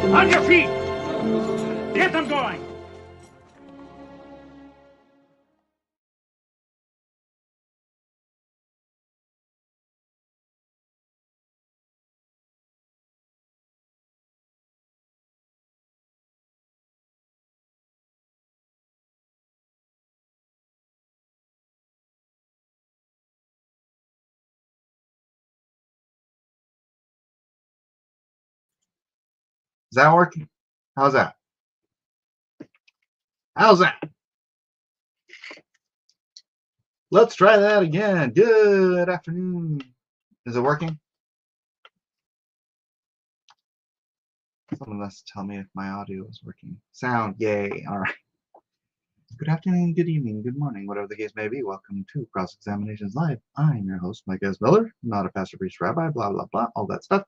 On your feet! Get them going! Is that working? How's that? How's that? Let's try that again. Good afternoon. Is it working? Someone has to tell me if my audio is working. Sound, yay. All right. Good afternoon, good evening, good morning, whatever the case may be. Welcome to Cross Examinations Live. I'm your host, Mike S. Miller, not a pastor, priest, rabbi, blah, blah, blah, all that stuff.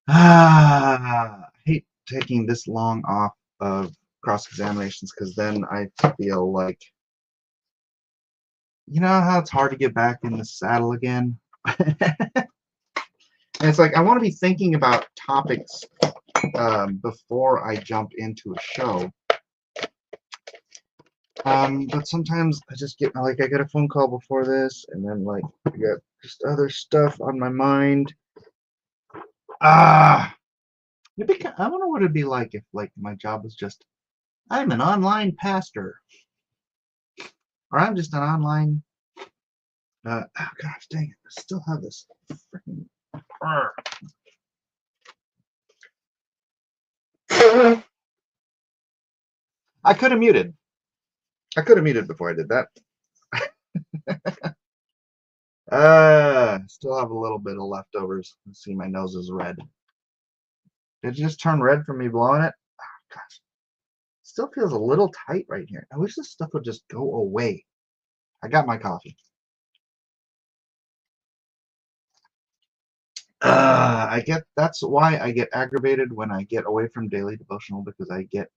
I hate taking this long off of cross examinations because then I feel like, you know how it's hard to get back in the saddle again? And it's like I want to be thinking about topics before I jump into a show. But sometimes I just get I get a phone call before this, and then I got just other stuff on my mind. I wonder what it'd be like if my job was just I'm an online pastor, or I'm just an online. Oh gosh, dang it! I still have this freaking. I could have muted. I could have muted before I did that. Still have a little bit of leftovers. Let's see, my nose is red. Did it just turn red from me blowing it? Oh, gosh. Still feels a little tight right here. I wish this stuff would just go away. I got my coffee. That's why I get aggravated when I get away from daily devotional because I get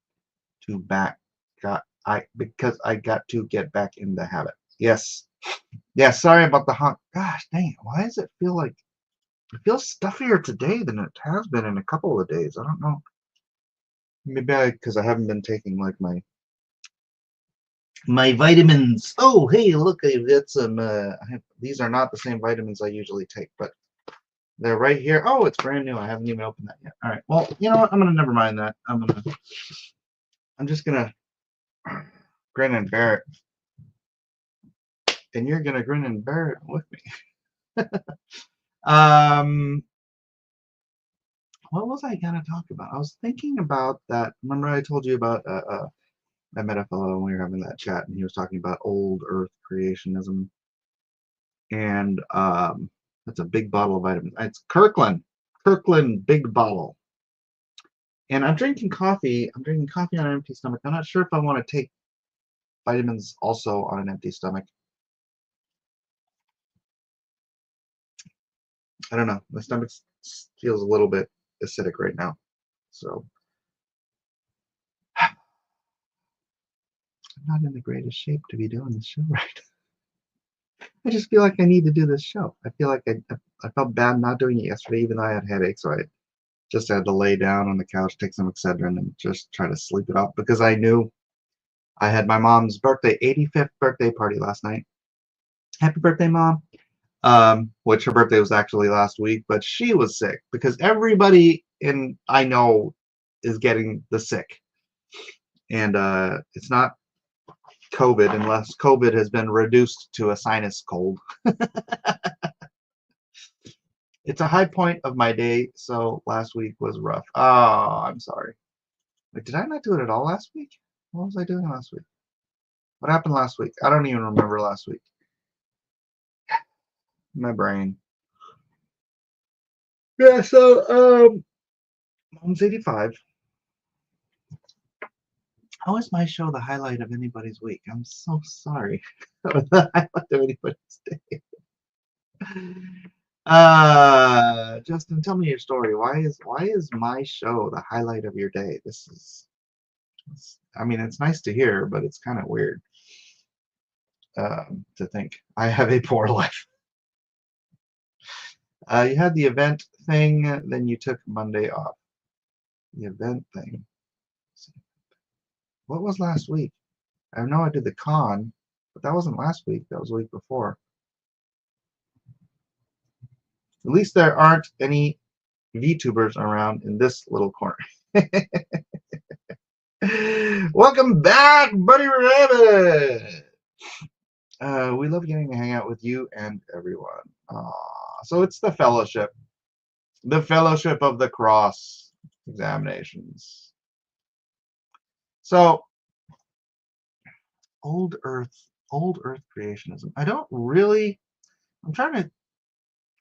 to because I got to get back in the habit. Yes. Yeah, sorry about the honk. Gosh dang it. Why does it feel like it feels stuffier today than it has been in a couple of days? I don't know. Maybe because I haven't been taking my vitamins. Oh, hey, look, I've got some. These are not the same vitamins I usually take, but they're right here. Oh, it's brand new. I haven't even opened that yet. All right. Well, you know what? I'm gonna never mind that. I'm just gonna grin and bear it, and you're gonna grin and bear it with me. What was I gonna talk about? I was thinking about that. Remember I told you about I met a fellow and we were having that chat, and he was talking about old Earth creationism, and that's a big bottle of vitamins. It's Kirkland big bottle, and I'm drinking coffee. I'm drinking coffee on an empty stomach. I'm not sure if I want to take vitamins also on an empty stomach. I don't know. My stomach feels a little bit acidic right now, so I'm not in the greatest shape to be doing this show right. I just feel like I need to do this show. I feel like I felt bad not doing it yesterday, even though I had headaches, so I just had to lay down on the couch, take some Excedrin, and just try to sleep it off because I knew I had my mom's birthday, 85th birthday party last night. Happy birthday, Mom. Which her birthday was actually last week, but she was sick because everybody I know is getting the sick. And it's not COVID unless COVID has been reduced to a sinus cold. It's a high point of my day, so last week was rough. Oh, I'm sorry. Wait, did I not do it at all last week? What was I doing last week? What happened last week? I don't even remember last week. My brain. Yeah, so Mom's 85. How is my show the highlight of anybody's week? I'm so sorry. The highlight of anybody's day. Justin, tell me your story. Why is my show the highlight of your day? I mean, it's nice to hear, but it's kind of weird to think I have a poor life. You had the event thing, then you took Monday off. The event thing. What was last week? I know I did the con, but that wasn't last week. That was the week before. At least there aren't any VTubers around in this little corner. Welcome back, Buddy Rabbit. We love getting to hang out with you and everyone. So it's the fellowship of the cross examinations. So old Earth creationism. I'm trying to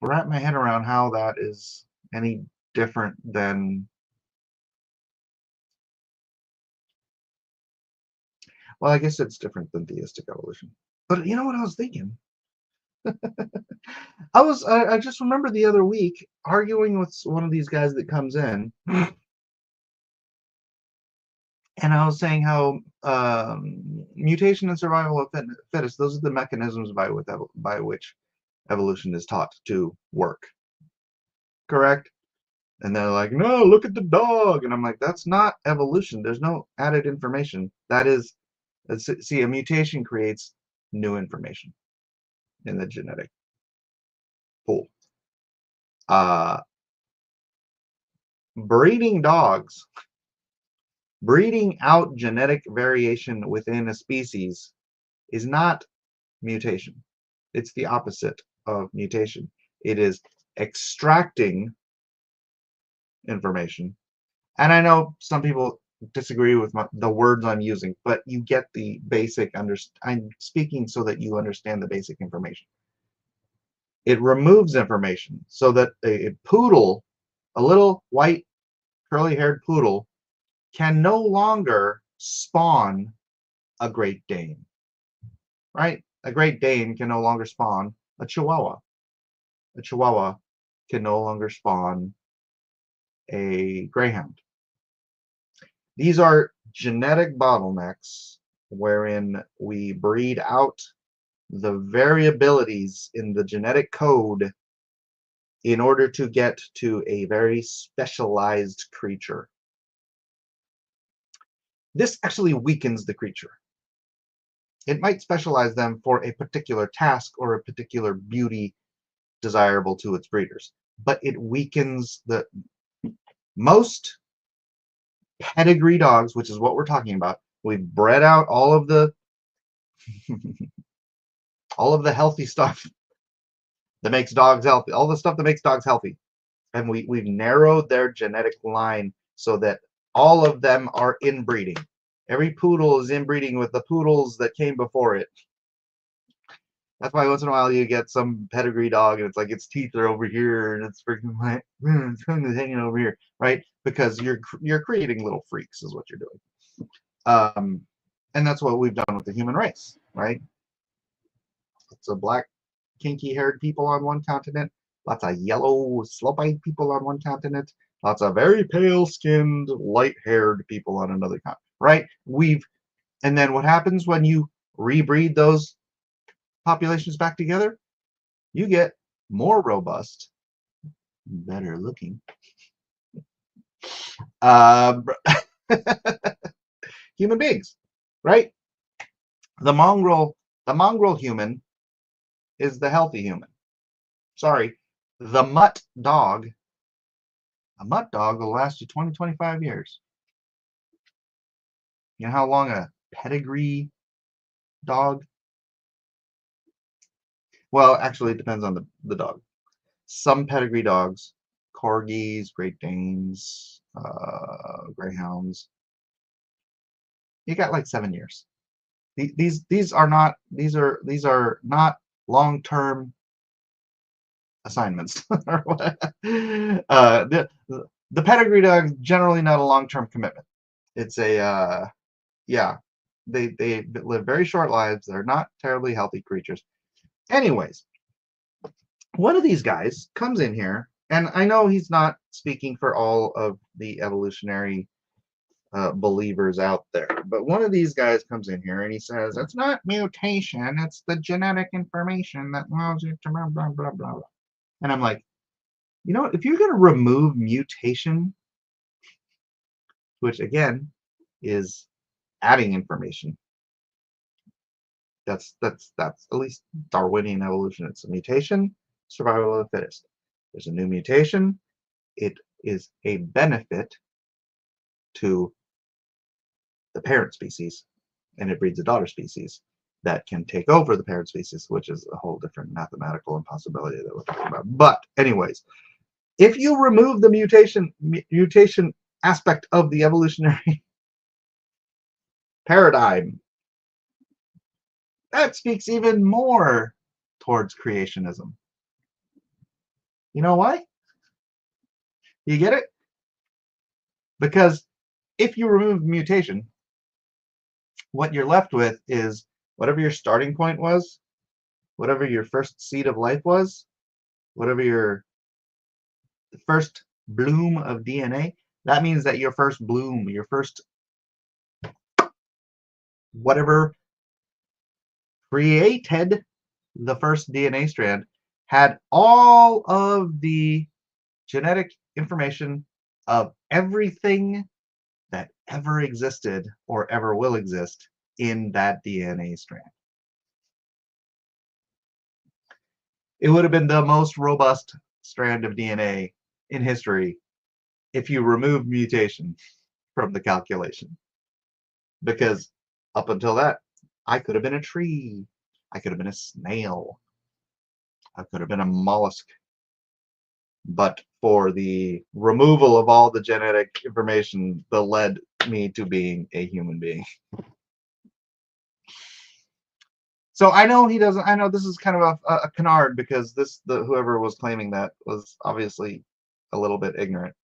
wrap my head around how that is any different than, well, I guess it's different than theistic evolution. But you know what I was thinking? I just remember the other week arguing with one of these guys that comes in, and I was saying how mutation and survival of fittest, those are the mechanisms by which evolution is taught to work. Correct? And they're like, no, look at the dog. And I'm like, that's not evolution. There's no added information. That is, see, a mutation creates new information in the genetic pool. Breeding dogs, breeding out genetic variation within a species is not mutation. It's the opposite of mutation. It is extracting information. And I know some people disagree with the words I'm using, but you get the basic I'm speaking so that you understand the basic information. It removes information so that a poodle, a little white curly-haired poodle, can no longer spawn a Great Dane. Right? A Great Dane can no longer spawn a Chihuahua. A Chihuahua can no longer spawn a Greyhound. These are genetic bottlenecks wherein we breed out the variabilities in the genetic code in order to get to a very specialized creature. This actually weakens the creature. It might specialize them for a particular task or a particular beauty desirable to its breeders, but it weakens most pedigree dogs, which is what we're talking about. We've bred out all of the healthy stuff that makes dogs healthy, all the stuff that makes dogs healthy, and we've narrowed their genetic line so that all of them are inbreeding. Every poodle is inbreeding with the poodles that came before it. That's why once in a while you get some pedigree dog and it's like its teeth are over here and it's freaking like its tongue is hanging over here, right? Because you're creating little freaks is what you're doing. And that's what we've done with the human race, right? Lots of black, kinky-haired people on one continent, lots of yellow, slope-eyed people on one continent, lots of very pale-skinned, light-haired people on another continent, right? And then what happens when you rebreed those populations back together? You get more robust, better looking human beings, right? The mongrel human is the healthy human. Sorry, the mutt dog. A mutt dog will last you 20, 25 years. You know how long a pedigree dog? Well, actually, it depends on the dog. Some pedigree dogs, corgis, Great Danes, greyhounds, you got like 7 years. These are not long-term assignments. The pedigree dog is generally not a long-term commitment. It's a yeah, they live very short lives. They're not terribly healthy creatures. Anyways, one of these guys comes in here, and I know he's not speaking for all of the evolutionary believers out there, but one of these guys comes in here and he says, it's not mutation, it's the genetic information that allows you to blah, blah, blah, blah, blah. And I'm like, you know, if you're going to remove mutation, which again is adding information. That's at least Darwinian evolution. It's a mutation, survival of the fittest. There's a new mutation. It is a benefit to the parent species, and it breeds a daughter species that can take over the parent species, which is a whole different mathematical impossibility that we're talking about. But anyways, if you remove the mutation aspect of the evolutionary paradigm, that speaks even more towards creationism. You know why? You get it? Because if you remove mutation, what you're left with is whatever your starting point was, whatever your first seed of life was, whatever your first bloom of DNA, that means that your first bloom, your first whatever created the first DNA strand had all of the genetic information of everything that ever existed or ever will exist in that DNA strand. It would have been the most robust strand of DNA in history if you remove mutation from the calculation. Because up until that, I could have been a tree. I could have been a snail. I could have been a mollusk. But for the removal of all the genetic information that led me to being a human being. So I know he doesn't. I know this is kind of a canard because whoever was claiming that was obviously a little bit ignorant.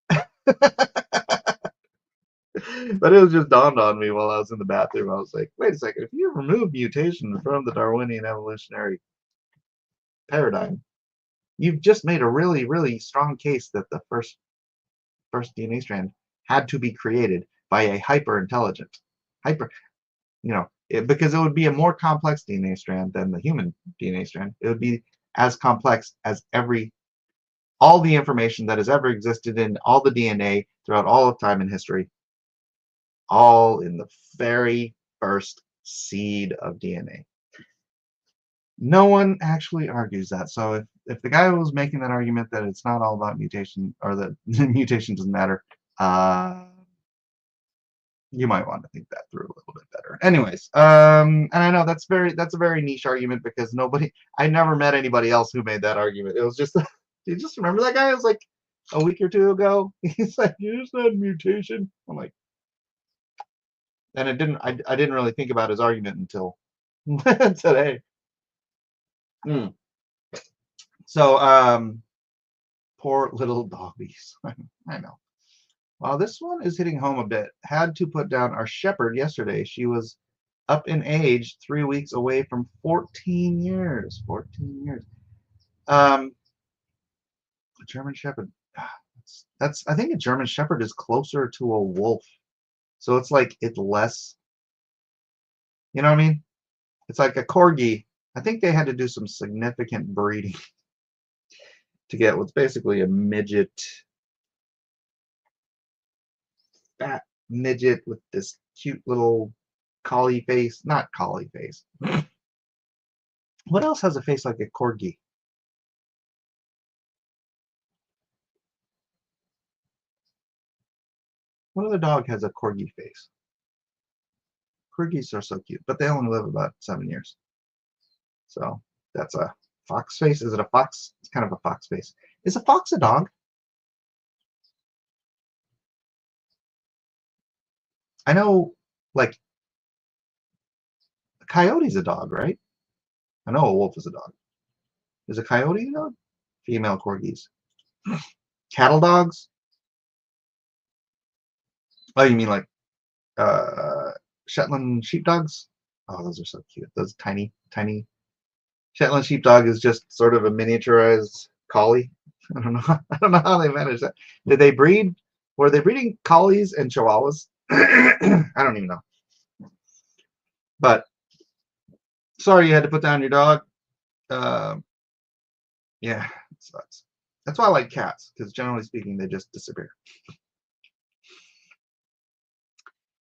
But it was just dawned on me while I was in the bathroom. I was like, wait a second, if you remove mutation from the Darwinian evolutionary paradigm, you've just made a really, really strong case that the first DNA strand had to be created by a hyper-intelligent, because it would be a more complex DNA strand than the human DNA strand. It would be as complex as all the information that has ever existed in all the DNA throughout all of time and history, all in the very first seed of DNA. No one actually argues that. So if the guy was making that argument that it's not all about mutation or that mutation doesn't matter, you might want to think that through a little bit better. Anyways, and I know that's a very niche argument because I never met anybody else who made that argument. It was just, do you just remember that guy? It was like a week or two ago. He's like, you said mutation. I'm like, and I didn't really think about his argument until today. So, poor little doggies. I know. Well, this one is hitting home a bit. Had to put down our shepherd yesterday. She was up in age, 3 weeks away from 14 years. 14 years. A German shepherd. I think a German shepherd is closer to a wolf. So it's like it's less, you know what I mean? It's like a corgi. I think they had to do some significant breeding to get what's basically a midget, fat midget with this cute little collie face. Not collie face. What else has a face like a corgi? What other dog has a corgi face? Corgis are so cute, but they only live about 7 years. So that's a fox face. Is it a fox? It's kind of a fox face. Is a fox a dog? I know, like, a coyote's a dog, right? I know a wolf is a dog. Is a coyote a dog? Female corgis. Cattle dogs? Oh, you mean like Shetland sheepdogs? Oh, those are so cute. Those tiny, tiny. Shetland sheepdog is just sort of a miniaturized collie. I don't know. I don't know how they managed that. Did they breed? Were they breeding collies and chihuahuas? I don't even know. But sorry you had to put down your dog. Yeah, it sucks. That's why I like cats, because generally speaking, they just disappear.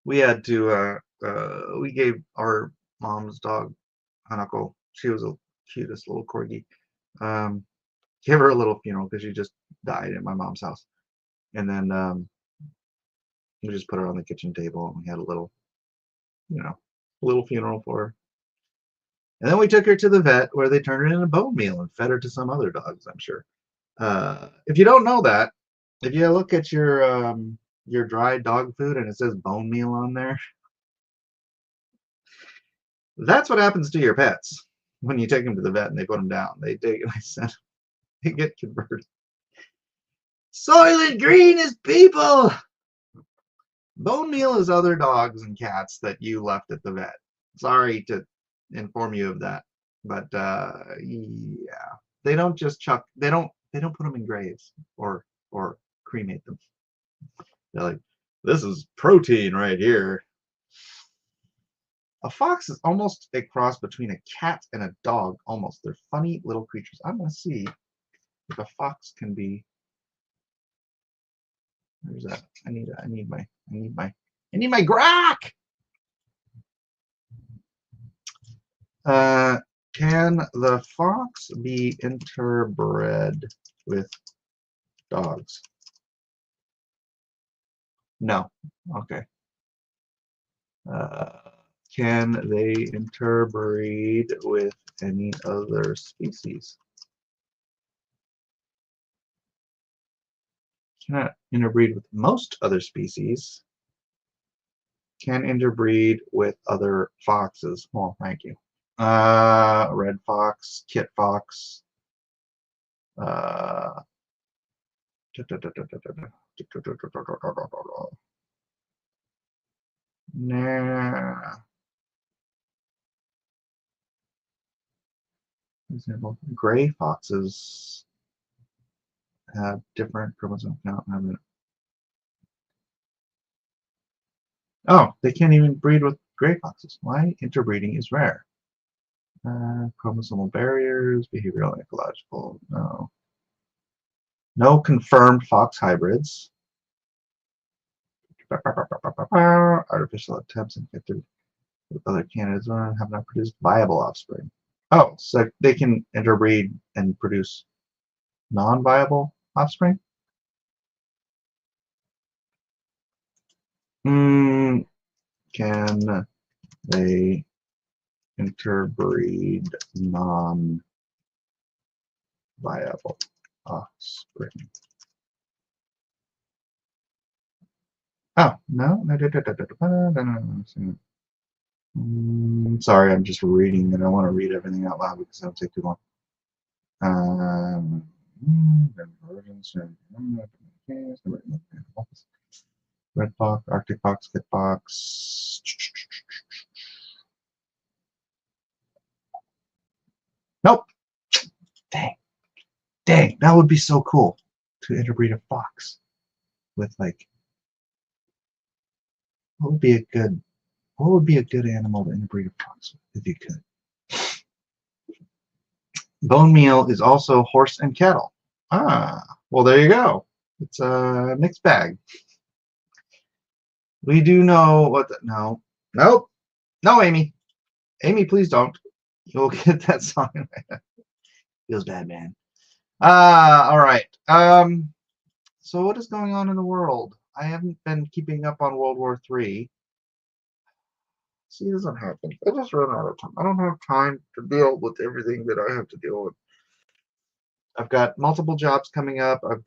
we had to we gave our mom's dog Hanako. She was the cutest little corgi. Give her a little funeral because she just died at my mom's house, and then we just put her on the kitchen table and we had a little, little funeral for her. And then we took her to the vet where they turned her into bone meal and fed her to some other dogs, I'm sure. If you don't know that, if you look at your dry dog food and it says bone meal on there, that's what happens to your pets when you take them to the vet and they put them down. They get converted. Soylent Green is people. Bone meal is other dogs and cats that you left at the vet. Sorry to inform you of that, but yeah, they don't just chuck. They don't put them in graves or cremate them. They're like, this is protein right here. A fox is almost a cross between a cat and a dog. Almost, they're funny little creatures. I'm gonna see if a fox can be. Where's that? I need my grok. Can the fox be interbred with dogs? No. Okay. Can they interbreed with any other species? Cannot interbreed with most other species. Can interbreed with other foxes. Well, thank you. Red fox, kit fox. Nah. Example: gray foxes have different chromosome count. Oh, they can't even breed with gray foxes. Why? Interbreeding is rare. Chromosomal barriers, behavioral and ecological. No. No confirmed fox hybrids. Artificial attempts infected with other candidates have not produced viable offspring. Oh, so they can interbreed and produce non-viable offspring? Can they interbreed non-viable offspring? Oh, no. Sorry, I'm just reading and I want to read everything out loud because it'll take too long. Red fox, Arctic fox, kit fox. Nope. Dang, that would be so cool to interbreed a fox with like. What would be a good animal to interbreed a fox with if you could? Bone meal is also horse and cattle. Ah, well, there you go. It's a mixed bag. We do know what the, no, nope, no, Amy, please don't. You'll get that song. Feels bad, man. All right. So what is going on in the world? I haven't been keeping up on World War III. See, it doesn't happen. I just run out of time. I don't have time to deal with everything that I have to deal with. I've got multiple jobs coming up. I'm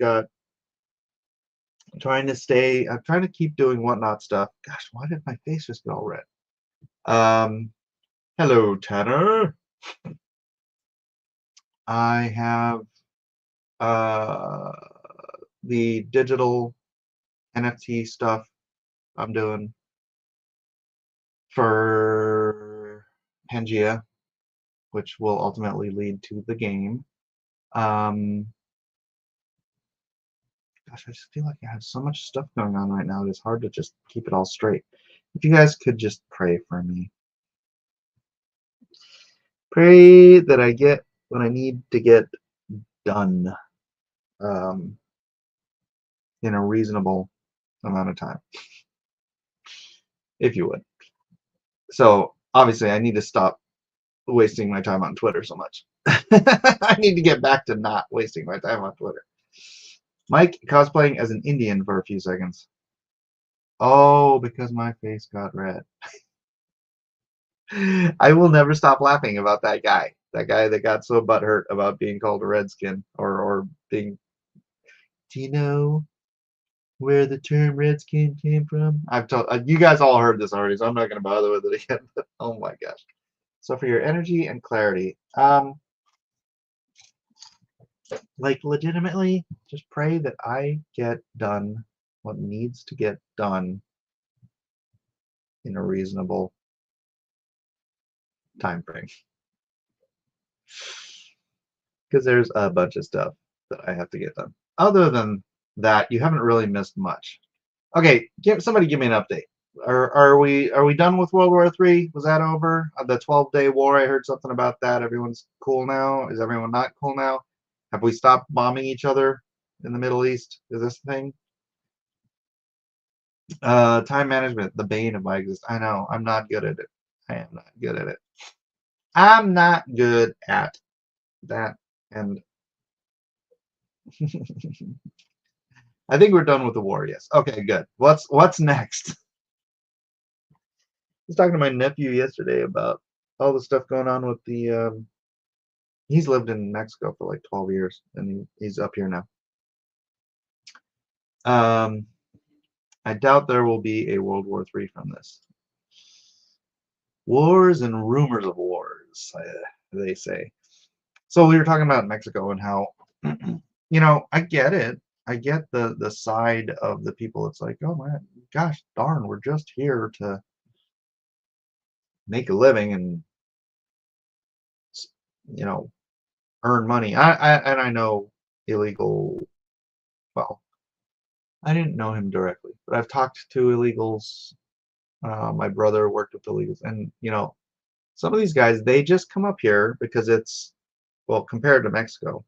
trying to keep doing whatnot stuff. Gosh, why did my face just get all red? Hello, Tanner. I have the digital NFT stuff I'm doing for Pangea, which will ultimately lead to the game. Gosh, I just feel like I have so much stuff going on right now. It's hard to just keep it all straight. If you guys could just pray for me. Pray that I get what I need to get done in a reasonable amount of time. if you would. So obviously, I need to stop wasting my time on Twitter so much. I need to get back to not wasting my time on Twitter. Mike cosplaying as an Indian for a few seconds. Oh, because my face got red. I will never stop laughing about that guy. That guy that got so butthurt about being called a redskin or being. Do you know where the term redskin came from? I've told you guys all heard this already, so I'm not going to bother with it again. But, oh my gosh! So for your energy and clarity, like legitimately, just pray that I get done what needs to get done in a reasonable time frame. Because there's a bunch of stuff that I have to get done. Other than that, you haven't really missed much. Okay, somebody give me an update. Are we done with World War III? Was that over? The 12-day war, I heard something about that. Everyone's cool now. Is everyone not cool now? Have we stopped bombing each other in the Middle East? Is this the thing? Time management, the bane of my existence. I know, I'm not good at it. I am not good at it. I'm not good at that. And I think we're done with the war, yes. Okay, good. What's next? I was talking to my nephew yesterday about all the stuff going on with the he's lived in Mexico for like 12 years and he's up here now. I doubt there will be a World War III from this. Wars and rumors of wars, they say. So we were talking about Mexico and how, I get it. I get the side of the people. It's like, oh my gosh, darn, we're just here to make a living and earn money. I know illegal. Well, I didn't know him directly, but I've talked to illegals. My brother worked with illegals, and some of these guys, they just come up here because it's, well, compared to Mexico,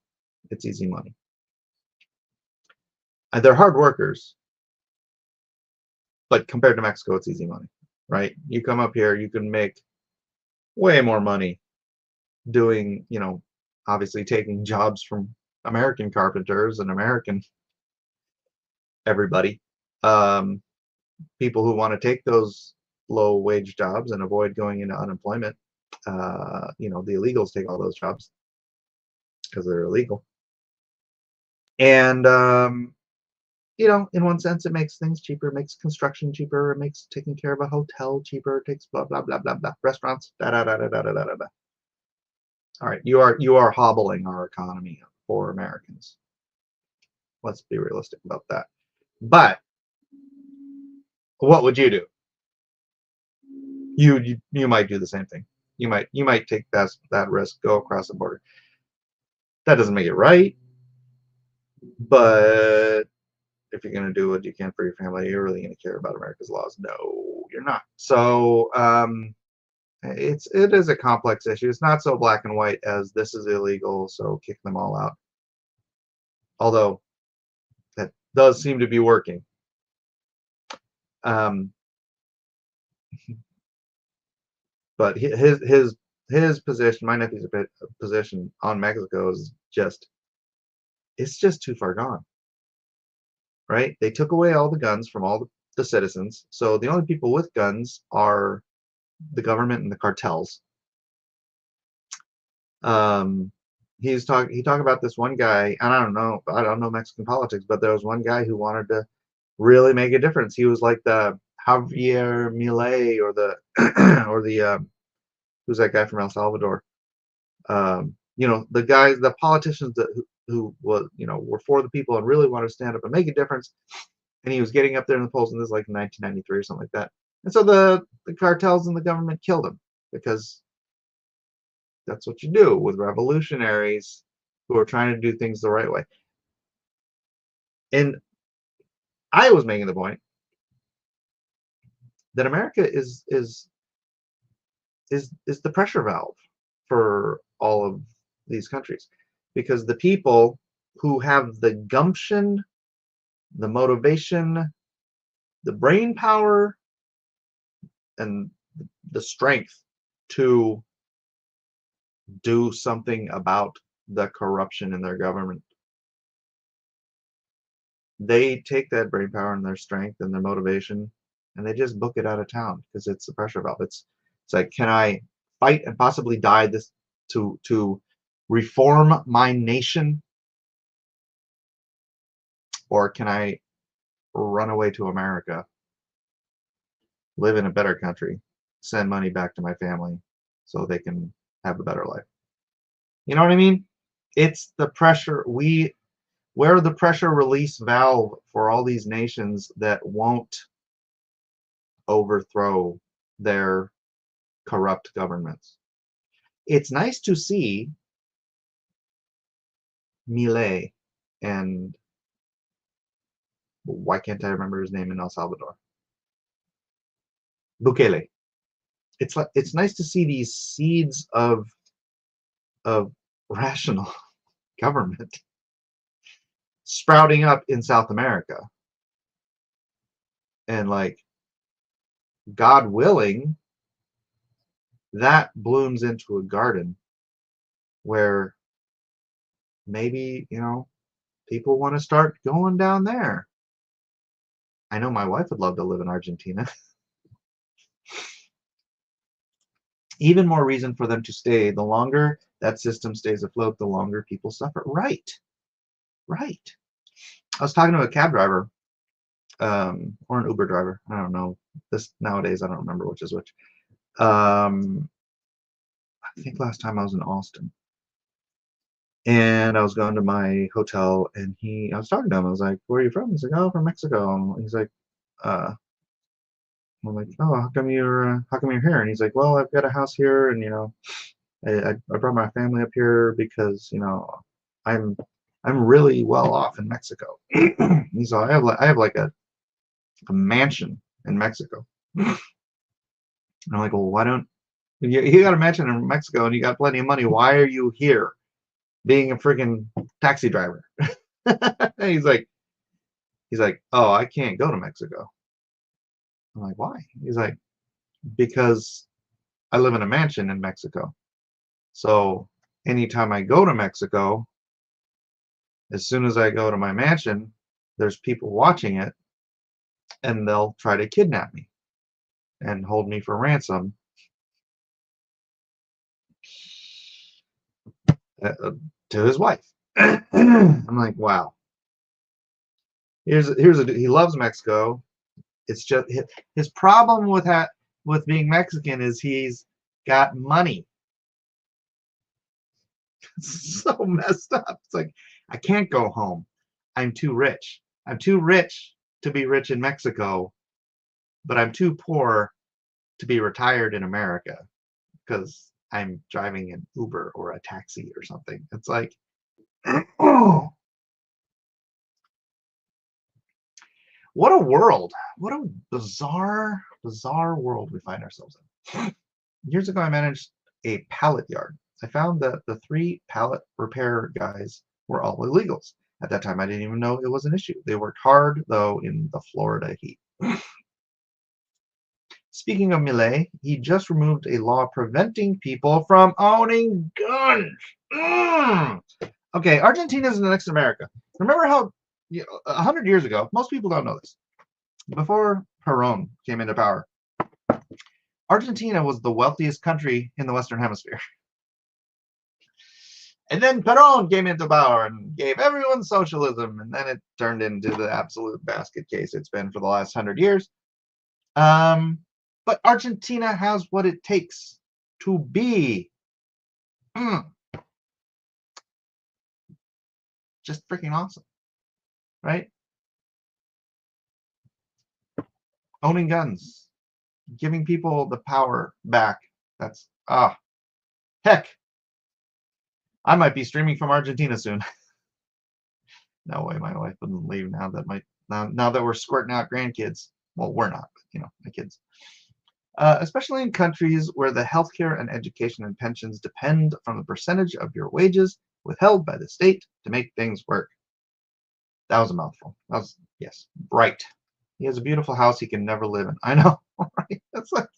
it's easy money. And they're hard workers, but compared to Mexico, it's easy money, right? You come up here, you can make way more money doing, obviously taking jobs from American carpenters and American everybody. People who want to take those low wage jobs and avoid going into unemployment. The illegals take all those jobs because they're illegal. And, in one sense, it makes things cheaper, it makes construction cheaper, it makes taking care of a hotel cheaper, it takes blah, blah, blah, blah, blah, restaurants, da, da, da, da, da, da, da, da. All right, you are hobbling our economy for Americans. Let's be realistic about that. But what would you do? You might do the same thing. You might take that risk, go across the border. That doesn't make it right, but if you're going to do what you can for your family, you're really going to care about America's laws. No, you're not. So it is a complex issue. It's not so black and white as this is illegal, so kick them all out. Although that does seem to be working. But his position, my nephew's position on Mexico is it's just too far gone. Right? They took away all the guns from all the citizens, so the only people with guns are the government and the cartels. He talked about this one guy, and I don't know Mexican politics, but there was one guy who wanted to really make a difference. He was like the Javier Milei or the who's that guy from El Salvador? The politicians who were for the people and really wanted to stand up and make a difference. And he was getting up there in the polls, and this is like 1993 or something like that. And so the cartels and the government killed him because that's what you do with revolutionaries who are trying to do things the right way. And I was making the point that America is the pressure valve for all of these countries, because the people who have the gumption, the motivation, the brain power, and the strength to do something about the corruption in their government. They take that brain power and their strength and their motivation, and they just book it out of town because it's the pressure valve. It's like, can I fight and possibly die this to reform my nation, or can I run away to America, live in a better country, send money back to my family so they can have a better life? You know what I mean? It's the pressure. We're the pressure release valve for all these nations that won't overthrow their corrupt governments. It's nice to see Milei and why can't I remember his name in El Salvador? Bukele. It's nice to see these seeds of rational government sprouting up in South America. And like, God willing, that blooms into a garden where maybe, people want to start going down there. I know my wife would love to live in Argentina. Even more reason for them to stay. The longer that system stays afloat, the longer people suffer. Right. I was talking to a cab driver, or an Uber driver. I don't know. This nowadays, I don't remember which is which. I think last time I was in Austin, and I was going to my hotel, and I was talking to him. I was like, "Where are you from?" He's like, "Oh, from Mexico." And he's like, I'm like, "Oh, how come you're here?" And he's like, "Well, I've got a house here, and I brought my family up here because I'm really well off in Mexico." He's like, I have like a mansion in Mexico. And I'm like, "Well, why don't you got a mansion in Mexico and you got plenty of money? Why are you here being a freaking taxi driver?" he's like, "Oh, I can't go to Mexico." I'm like, "Why?" He's like, "Because I live in a mansion in Mexico. So anytime I go to Mexico, as soon as I go to my mansion, there's people watching it, and they'll try to kidnap me and hold me for ransom." To his wife. I'm like, wow. He loves Mexico. It's just his problem with being Mexican is he's got money. It's so messed up. It's like, I can't go home. I'm too rich. I'm too rich to be rich in Mexico, but I'm too poor to be retired in America because I'm driving an Uber or a taxi or something. It's like, oh, what a world. What a bizarre world we find ourselves in. Years ago, I managed a pallet yard. I found that the 3 pallet repair guys were all illegals. At that time, I didn't even know it was an issue. They worked hard, though, in the Florida heat. Speaking of Milei, he just removed a law preventing people from owning guns. Okay, Argentina is the next America. Remember how 100 years ago, most people don't know this, before Perón came into power, Argentina was the wealthiest country in the Western Hemisphere. And then Perón came into power and gave everyone socialism, and then it turned into the absolute basket case it's been for the last 100 years. But Argentina has what it takes to be just freaking awesome, right? Owning guns, giving people the power back. That's heck. I might be streaming from Argentina soon. No way, my wife wouldn't leave now that we're squirting out grandkids. Well, we're not, but my kids. Especially in countries where the healthcare and education and pensions depend from the percentage of your wages withheld by the state to make things work. That was a mouthful. Yes, right. He has a beautiful house he can never live in. I know, right? That's like,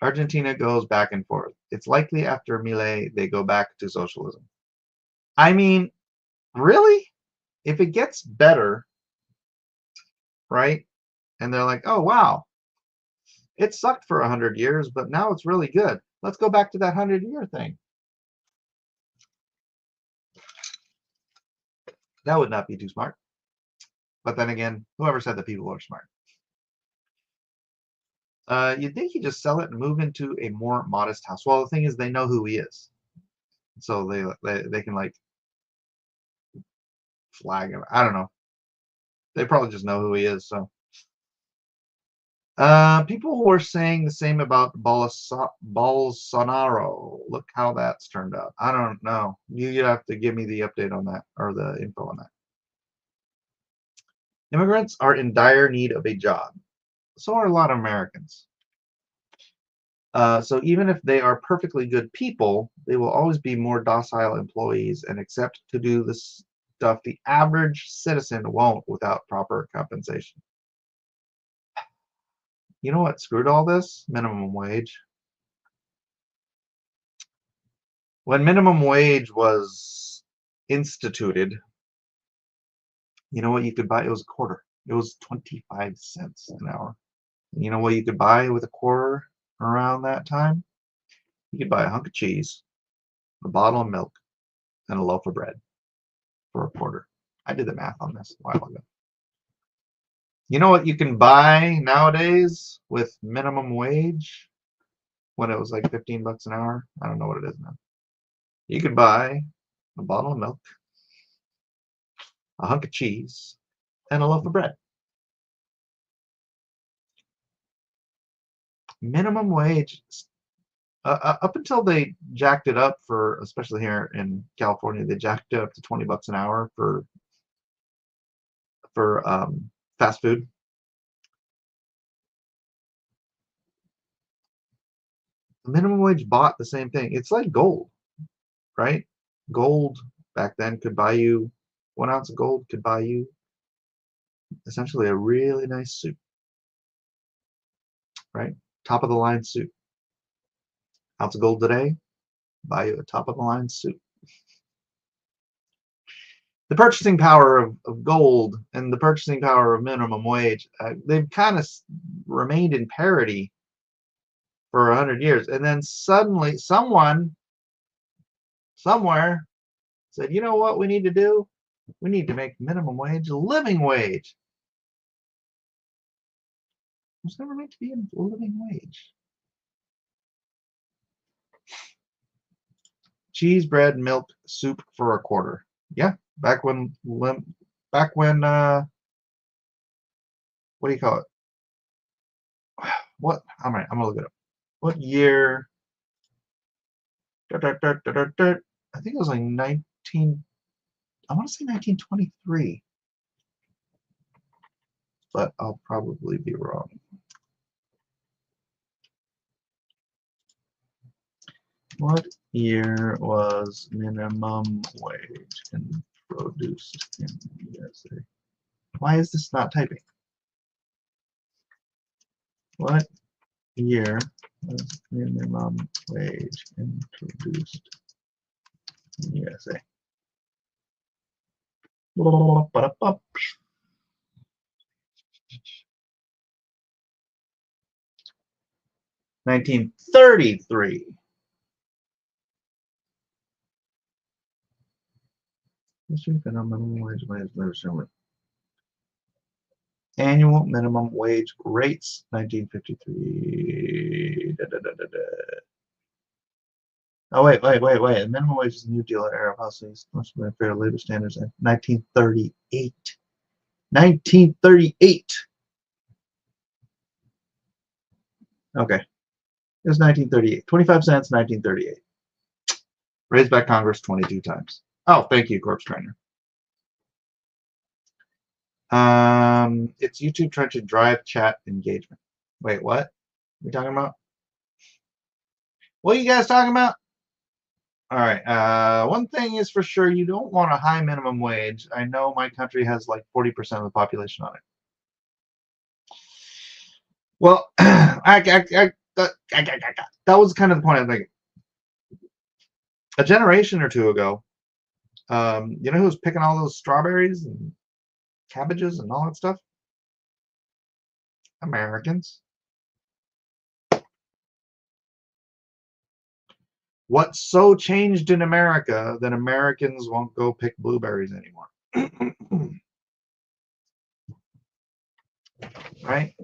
Argentina goes back and forth. It's likely after Milei they go back to socialism. I mean, really? If it gets better, right? And they're like, oh, wow, it sucked for 100 years, but now it's really good. Let's go back to that 100-year thing. That would not be too smart. But then again, whoever said that people are smart? You'd think you just sell it and move into a more modest house. Well, the thing is, they know who he is, so they can like flag him. I don't know. They probably just know who he is. So people were saying the same about Bolsonaro. Look how that's turned out. I don't know. You have to give me the update on that or the info on that. Immigrants are in dire need of a job. So are a lot of Americans. So even if they are perfectly good people, they will always be more docile employees and accept to do the stuff the average citizen won't without proper compensation. You know what screwed all this? Minimum wage. When minimum wage was instituted, you know what you could buy? It was a quarter. It was 25 cents an hour. And you know what you could buy with a quarter around that time? You could buy a hunk of cheese, a bottle of milk, and a loaf of bread for a quarter. I did the math on this a while ago. You know what you can buy nowadays with minimum wage when it was like 15 bucks an hour? I don't know what it is now. You could buy a bottle of milk, a hunk of cheese, and a loaf of bread. Minimum wage, up until they jacked it up for, especially here in California, they jacked it up to 20 bucks an hour for fast food. Minimum wage bought the same thing. It's like gold, right? Gold back then could buy you 1 ounce of gold could buy you essentially a really nice suit, right? Top of the line suit. Ounce of gold today, buy you a top of the line suit. The purchasing power of gold and the purchasing power of minimum wage, they've kind of remained in parity for 100 years. And then suddenly someone somewhere said, you know what we need to do? We need to make minimum wage a living wage. It was never meant to be a living wage. Cheese, bread, milk, soup for a quarter. Yeah, back when what do you call it? What? I'm gonna look it up. What year? I think it was like 19. I want to say 1923, but I'll probably be wrong. What year was minimum wage introduced in the USA? Why is this not typing? What year was minimum wage introduced in the USA? 1933. Annual minimum wage rates, 1953. Oh, wait. The minimum wage is a new deal era of houses. Must be fair labor standards in 1938. 1938. Okay. It was 1938. 25 cents, 1938. Raised by Congress 22 times. Oh, thank you, Corpse Trainer. It's YouTube trying to drive chat engagement. Wait, what? What are you talking about? What are you guys talking about? All right. One thing is for sure, you don't want a high minimum wage. I know my country has like 40% of the population on it. Well, that was kind of the point I think. A generation or two ago, you know who was picking all those strawberries and cabbages and all that stuff? Americans. What's so changed in America that Americans won't go pick blueberries anymore? Right?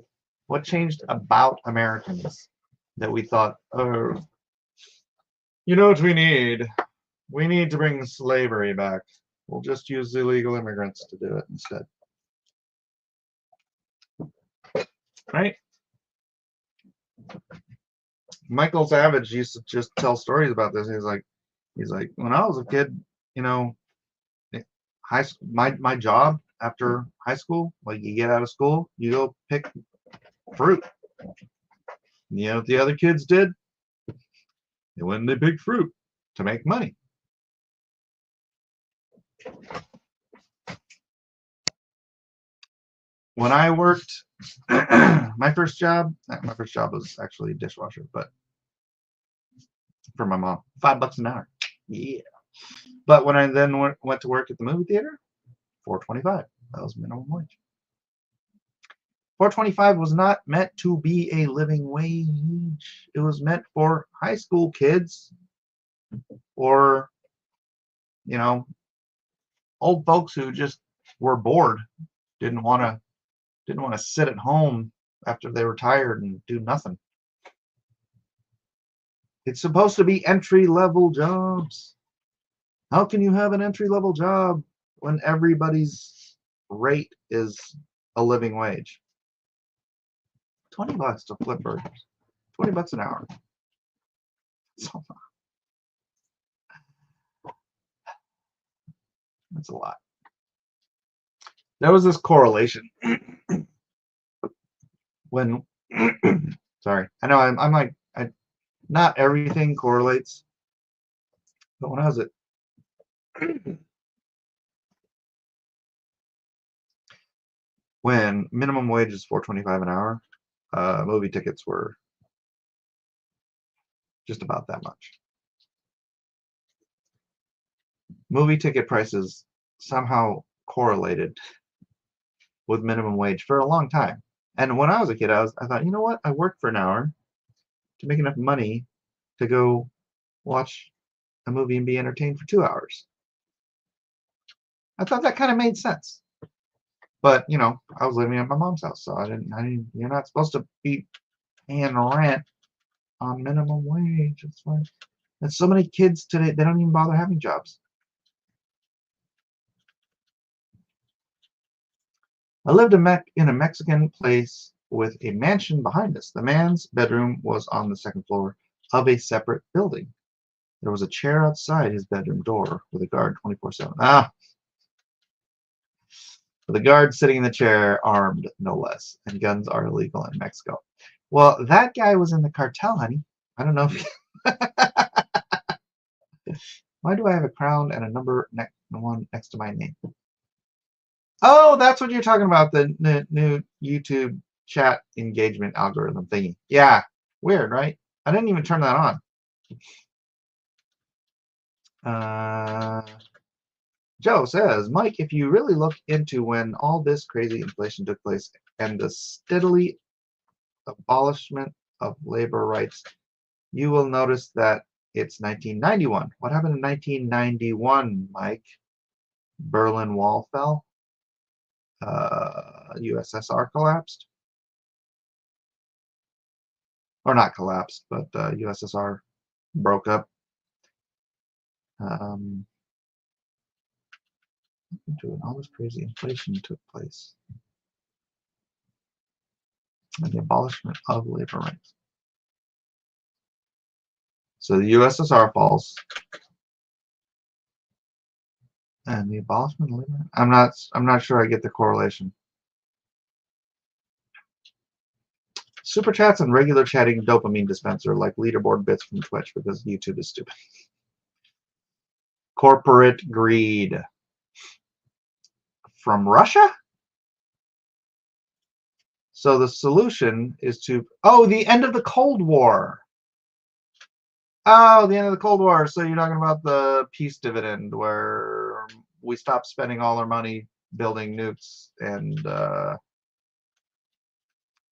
What changed about Americans that we thought, oh, you know what we need? We need to bring slavery back. We'll just use illegal immigrants to do it instead. Right? Michael Savage used to just tell stories about this. He's like, when I was a kid, you know, my job after high school, like you get out of school, you go pick fruit. You know what the other kids did? They went and they picked fruit to make money. When I worked, my first job was actually a dishwasher, but for my mom, $5 an hour. Yeah. But when I then went to work at the movie theater, $4.25. That was minimum wage. $4.25 was not meant to be a living wage. It was meant for high school kids or, you know, old folks who just were bored, didn't want to sit at home after they were tired and do nothing. It's supposed to be entry-level jobs. How can you have an entry-level job when everybody's rate is a living wage? $20 to flip burgers. $20 an hour. That's a lot. There was this correlation when sorry, I know I'm like not everything correlates, but when I was at when minimum wage is $4.25 an hour, movie tickets were just about that much. Movie ticket prices somehow correlated with minimum wage for a long time. And when I was a kid, I thought, you know what? I worked for an hour to make enough money to go watch a movie and be entertained for 2 hours. I thought that kind of made sense. But, you know, I was living at my mom's house, so I didn't, you're not supposed to be paying rent on minimum wage. It's like, there's so many kids today, they don't even bother having jobs. I lived in a Mexican place with a mansion behind us. The man's bedroom was on the second floor of a separate building. There was a chair outside his bedroom door with a guard 24/7. With a guard sitting in the chair, armed no less, and guns are illegal in Mexico. Well, that guy was in the cartel, honey. I don't know if why do I have a crown and a number one next to my name? Oh, that's what you're talking about, the new YouTube chat engagement algorithm thingy. Yeah, weird, right? I didn't even turn that on. Joe says, Mike, if you really look into when all this crazy inflation took place and the steadily abolishment of labor rights, you will notice that it's 1991. What happened in 1991, Mike? Berlin Wall fell. USSR collapsed. Or not collapsed, but USSR broke up. All this crazy inflation took place. And the abolishment of labor rights. So the USSR falls. And the abolishment of labor. I'm not sure I get the correlation. Super chats and regular chatting dopamine dispenser like leaderboard bits from Twitch because YouTube is stupid. Corporate greed. From Russia? So the solution is to, oh, the end of the Cold War. Oh, the end of the Cold War. So you're talking about the peace dividend, where we stop spending all our money building nukes, and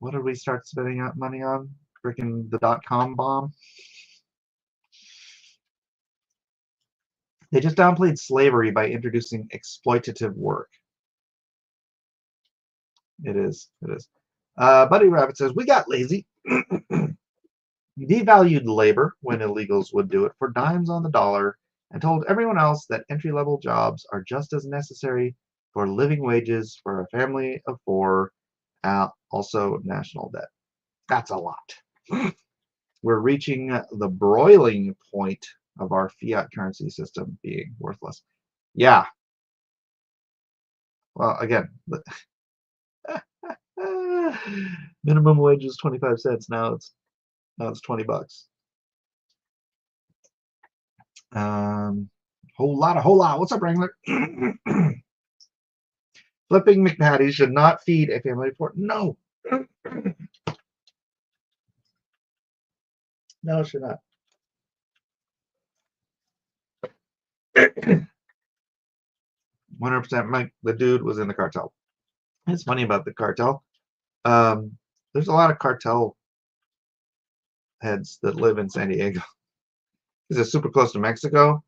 what did we start spending money on? Freaking the .com bomb. They just downplayed slavery by introducing exploitative work. It is. It is. Buddy Rabbit says, we got lazy. Devalued labor when illegals would do it for dimes on the dollar, and told everyone else that entry-level jobs are just as necessary for living wages for a family of four. Also, national debt. That's a lot. We're reaching the broiling point of our fiat currency system being worthless. Yeah. Well, again, minimum wage is 25 cents. Now it's $20. Whole lot. What's up, Wrangler? Flipping McPatties should not feed a family of four. No. No, it should not. 100%. Mike, the dude was in the cartel. It's funny about the cartel. There's a lot of cartel heads that live in San Diego. Because it's super close to Mexico,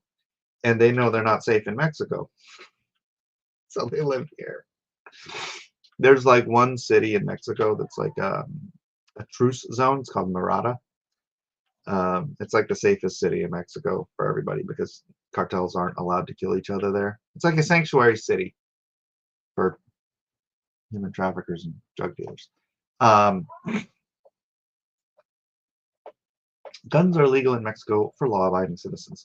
and they know they're not safe in Mexico. So they live here. There's like one city in Mexico that's like a truce zone. It's called Murata. It's like the safest city in Mexico for everybody because cartels aren't allowed to kill each other there. It's like a sanctuary city for human traffickers and drug dealers. Guns are legal in Mexico for law-abiding citizens.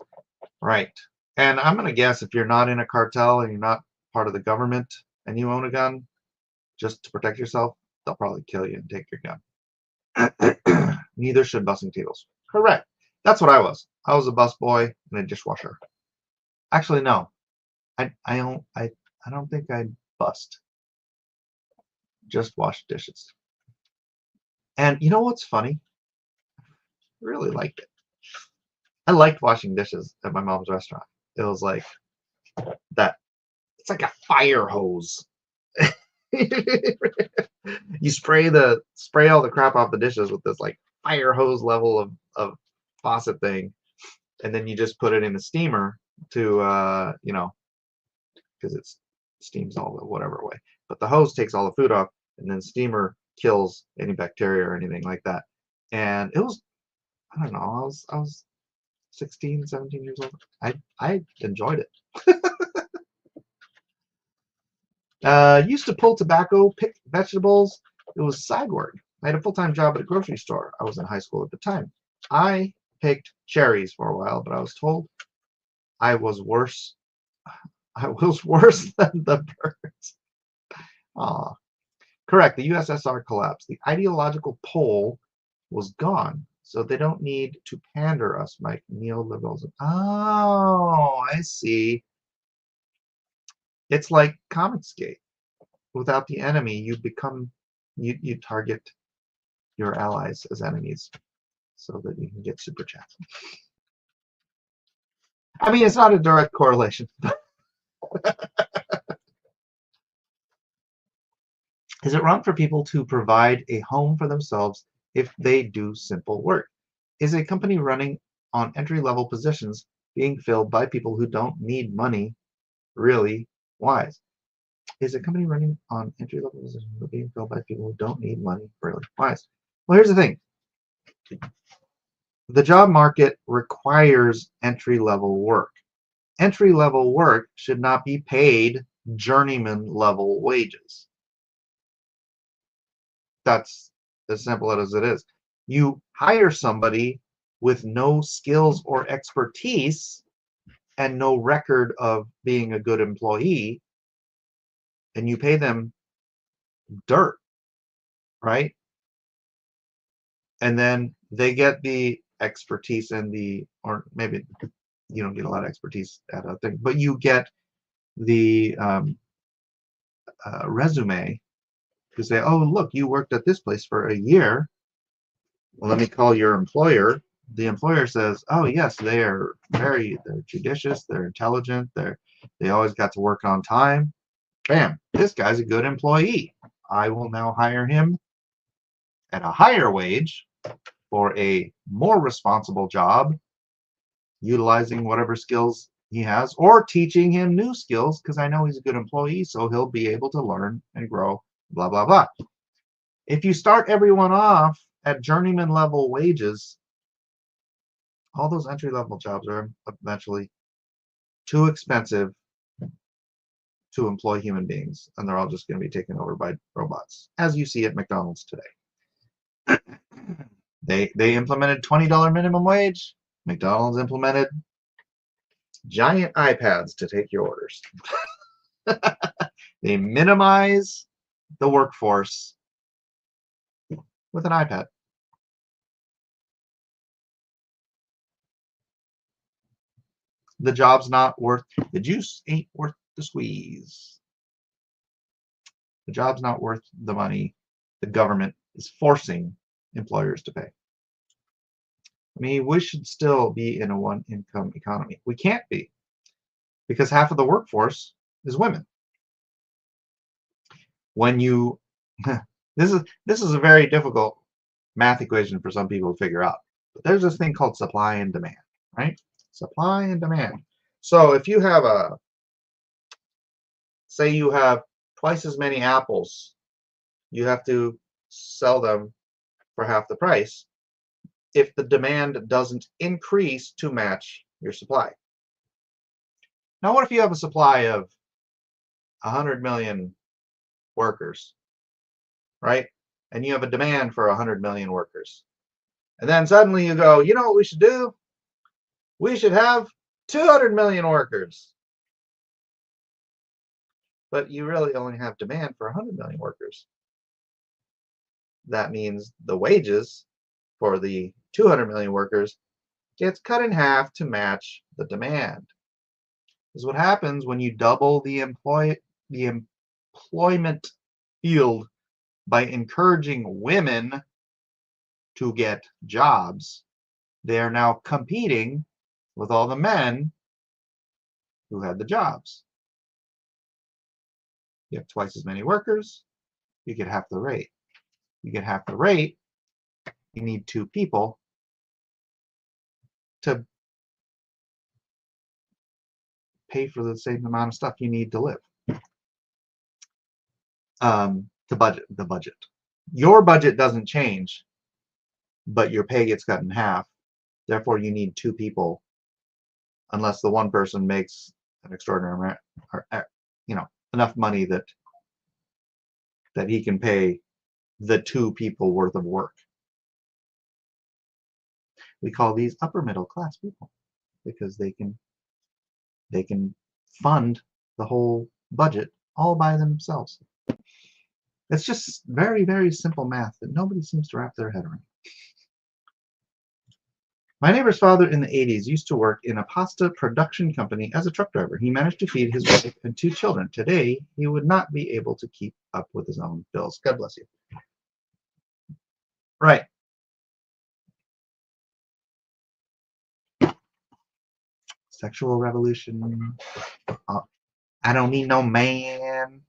Right. And I'm going to guess if you're not in a cartel and you're not part of the government and you own a gun, just to protect yourself, they'll probably kill you and take your gun. Neither should bussing tables. Correct. That's what I was. I was a bus boy and a dishwasher. Actually, no. I don't think I bussed. Just washed dishes. And you know what's funny? I really liked it. I liked washing dishes at my mom's restaurant. It was like that. It's like a fire hose. You spray all the crap off the dishes with this like fire hose level of faucet thing, and then you just put it in a steamer to because it steams all the whatever away. But the hose takes all the food off, and then steamer kills any bacteria or anything like that. And it was, I don't know, I was 16, 17 years old. I enjoyed it. Used to pull tobacco, pick vegetables. It was side work. I had a full-time job at a grocery store. I was in high school at the time. I picked cherries for a while, but I was told I was worse. I was worse than the birds. Aw. Correct. The USSR collapsed. The ideological pole was gone, so they don't need to pander us, Mike. Neoliberals. Oh, I see. It's like Comicsgate. Without the enemy, you target your allies as enemies so that you can get super chats. I mean, it's not a direct correlation. Is it wrong for people to provide a home for themselves if they do simple work? Is a company running on entry-level positions being filled by people who don't need money really wise? Is a company running on entry-level positions being filled by people who don't need money really wise? Well, here's the thing. The job market requires entry-level work. Entry-level work should not be paid journeyman-level wages. That's as simple as it is. You hire somebody with no skills or expertise and no record of being a good employee, and you pay them dirt, right? And then they get the expertise and or maybe you don't get a lot of expertise at a thing, but you get the resume You say, oh, look, you worked at this place for a year. Well, let me call your employer. The employer says, oh, yes, they're judicious, they're intelligent, they always got to work on time. Bam, this guy's a good employee. I will now hire him at a higher wage for a more responsible job, utilizing whatever skills he has, or teaching him new skills because I know he's a good employee, so he'll be able to learn and grow, blah, blah, blah. If you start everyone off at journeyman level wages, all those entry level jobs are eventually too expensive to employ human beings, and they're all just going to be taken over by robots, as you see at McDonald's today. They implemented $20 minimum wage. McDonald's implemented giant iPads to take your orders. They minimize the workforce with an iPad. The job's not worth, the juice ain't worth the squeeze. The job's not worth the money the government is forcing employers to pay. I mean, we should still be in a one-income economy. We can't be, because half of the workforce is women. When you, this is a very difficult math equation for some people to figure out. But there's this thing called supply and demand, right? Supply and demand. So if you have say you have twice as many apples, you have to sell them for half the price if the demand doesn't increase to match your supply. Now, what if you have a supply of 100 million workers, right? And you have a demand for 100 million workers. And then suddenly you go, you know what we should do? We should have 200 million workers. But you really only have demand for 100 million workers. That means the wages for the 200 million workers gets cut in half to match the demand. This is what happens when you double the employment field by encouraging women to get jobs. They are now competing with all the men who had the jobs. You have twice as many workers, you get half the rate. You get half the rate, you need two people to pay for the same amount of stuff you need to live. The budget. Your budget doesn't change, but your pay gets cut in half. Therefore, you need two people, unless the one person makes an extraordinary amount, or enough money that he can pay the two people worth of work. We call these upper middle class people because they can fund the whole budget all by themselves. It's just very, very simple math that nobody seems to wrap their head around. My neighbor's father in the 80s used to work in a pasta production company as a truck driver. He managed to feed his wife and two children. Today, he would not be able to keep up with his own bills. God bless you. Right. Sexual revolution. I don't need no man.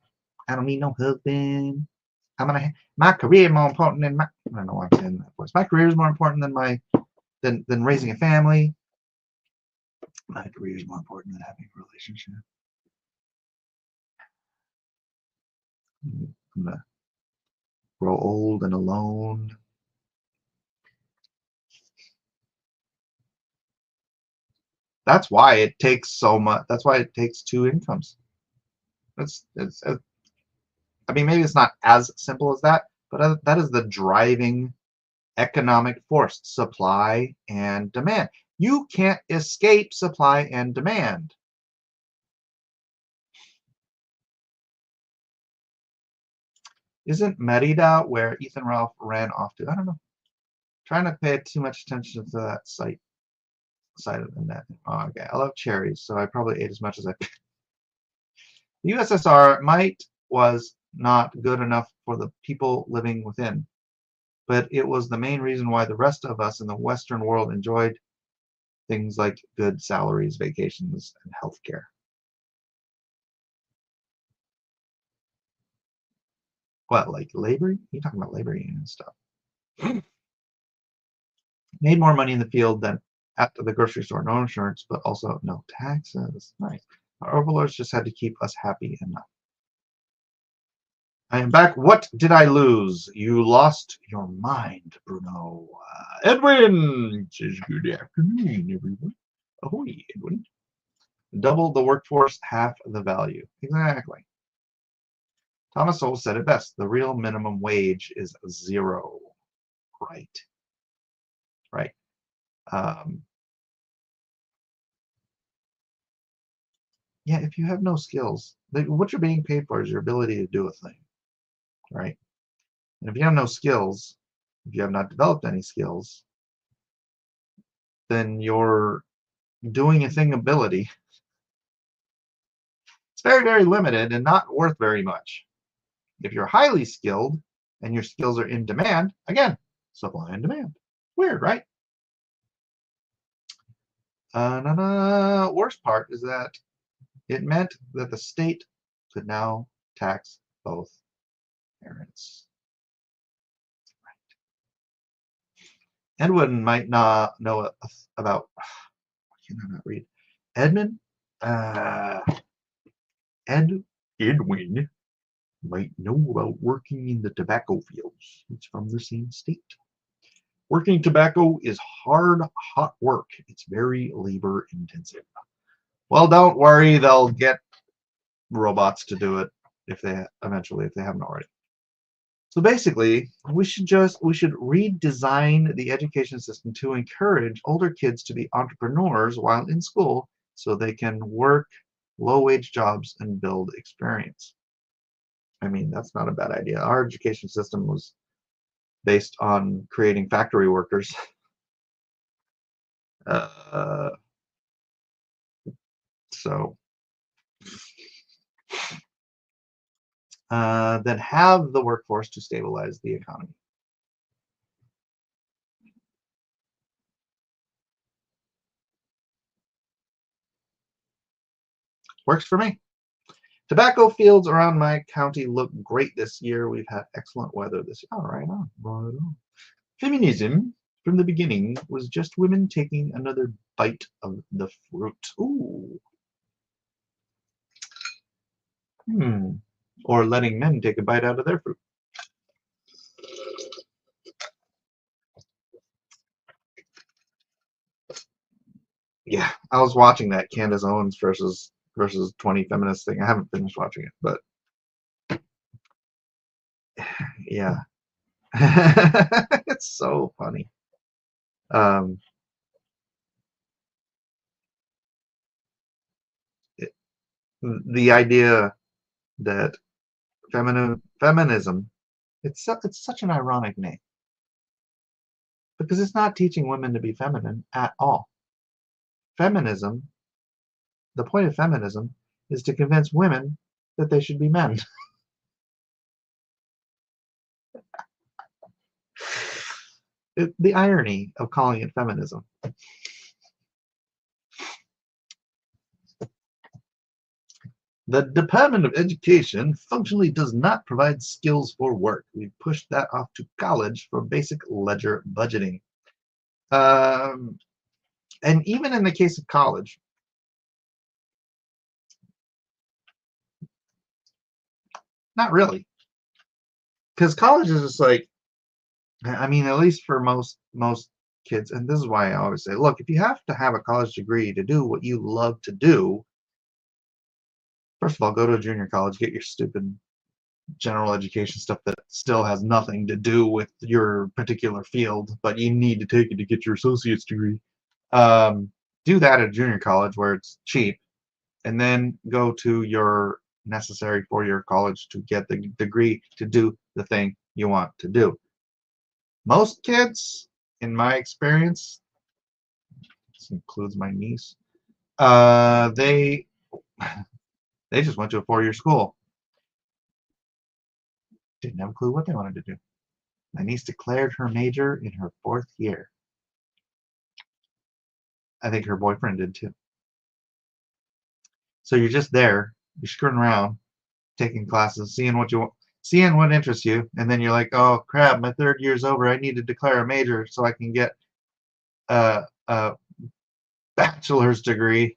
I don't need no husband. My career is more important than I don't know why I'm saying that voice. My career is more important than raising a family. My career is more important than having a relationship. I'm gonna grow old and alone. That's why it takes so much. That's why it takes two incomes. I mean, maybe it's not as simple as that, but that is the driving economic force: supply and demand. You can't escape supply and demand. Isn't Merida where Ethan Ralph ran off to? I don't know. Trying to pay too much attention to that side of the net. Oh, okay. I love cherries, so I probably ate as much as I could. The USSR was not good enough for the people living within. But it was the main reason why the rest of us in the Western world enjoyed things like good salaries, vacations, and health care. What, like labor? You're talking about labor union stuff. Made more money in the field than at the grocery store. No insurance, but also no taxes. Nice. Our overlords just had to keep us happy enough. I am back. What did I lose? You lost your mind, Bruno. Edwin says good afternoon, everyone. Ahoy, Edwin. Double the workforce, half the value. Exactly. Thomas Sowell said it best. The real minimum wage is 0. Right. Right. Yeah, if you have no skills, what you're being paid for is your ability to do a thing. Right. And if you have no skills, if you have not developed any skills, then your doing a thing ability, it's very, very limited and not worth very much. If you're highly skilled and your skills are in demand, again, supply and demand. Weird, right? Worst part is that it meant that the state could now tax both parents. Edwin might not know about. Can I not read? Edmund. Edwin might know about working in the tobacco fields. It's from the same state. Working tobacco is hard, hot work. It's very labor intensive. Well, don't worry, they'll get robots to do it if they haven't already. So basically, we should redesign the education system to encourage older kids to be entrepreneurs while in school so they can work low-wage jobs and build experience. I mean, that's not a bad idea. Our education system was based on creating factory workers. So then have the workforce to stabilize the economy. Works for me. Tobacco fields around my county look great this year. We've had excellent weather this year. Oh, right on. Right on. Feminism from the beginning was just women taking another bite of the fruit. Ooh. Or letting men take a bite out of their fruit. Yeah, I was watching that Candace Owens versus 20 feminist thing. I haven't finished watching it, but yeah. It's so funny. The idea that feminism, it's such an ironic name because it's not teaching women to be feminine at all. Feminism, the point of feminism is to convince women that they should be men. The irony of calling it feminism. The Department of Education functionally does not provide skills for work. We've pushed that off to college for basic ledger budgeting. And even in the case of college, not really. Because college is just like, I mean, at least for most kids, and this is why I always say, look, if you have to have a college degree to do what you love to do, first of all, go to a junior college, get your stupid general education stuff that still has nothing to do with your particular field, but you need to take it to get your associate's degree. Do that at junior college where it's cheap, and then go to your necessary four-year college to get the degree to do the thing you want to do. Most kids, in my experience, this includes my niece, they just went to a four-year school. Didn't have a clue what they wanted to do. My niece declared her major in her 4th year. I think her boyfriend did too. So you're just there, you're screwing around, taking classes, seeing what you want, seeing what interests you, and then you're like, oh crap, my 3rd year's over. I need to declare a major so I can get a bachelor's degree